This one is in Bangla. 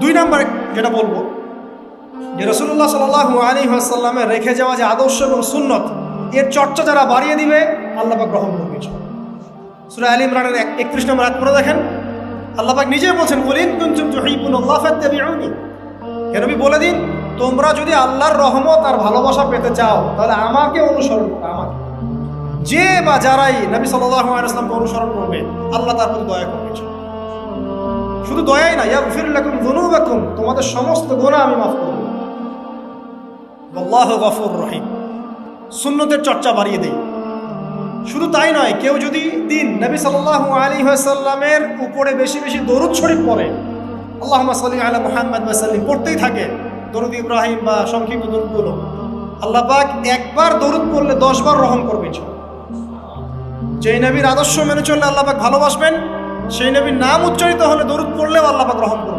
দুই নাম্বার যেটা বলবো, যে রাসূলুল্লাহ সাল্লাল্লাহু আলাইহি ওয়াসাল্লামের রেখে যাওয়া যে আদর্শ এবং সুন্নত, এর চর্চা যারা বাড়িয়ে দিবে আল্লাহ পাক গ্রহণ করবে। সূরা আলে ইমরানের 31 নম্বর আয়াত পড়ে দেখেন, আল্লাহ পাক নিজেই বলছেন, কুল ইন কুনতুম তুহিব্বুনাল্লাহ ফাত্তাবিউনি, হে নবী বলে দিন, তোমরা যদি আল্লাহর রহমত আর ভালোবাসা পেতে চাও তাহলে আমাকে অনুসরণ করো। আমাকে, যে বা যারাই নবী সাল্লাল্লাহু আলাইহি ওয়াসাল্লামকে অনুসরণ করবে আল্লাহ তার প্রতি দয়া করবে। শুধু দয়াই না, ইয়াগফির লাকুম যুনুবাকুম, তোমাদের সমস্ত গুনাহ আমি মাফ করব। আল্লাহু গফুরুর রহিম। সুন্নতের চর্চা বাড়িয়ে দেই। শুধু তাই নয়, কেউ যদি দিন নবী সাল্লাল্লাহু আলাইহি ওয়াসাল্লামের উপরে বেশি বেশি দরুদ শরীফ পড়ে, আল্লাহুম্মা সাল্লি আলা মুহাম্মাদ ওয়া সাল্লিম পড়তেই থাকে, দরুদ ইব্রাহিম বা সংক্ষিপ্ত দরুদগুলো, আল্লাহ পাক একবার দরুদ পড়লে 10 বার রহম করবে। যেই নবীর আদর্শ মেনে চললে আল্লাহ পাক ভালোবাসবেন, সেই নবীর নাম উচ্চারিত হলে দরুদ পড়লেও আল্লাহ পাক রহম করবেন।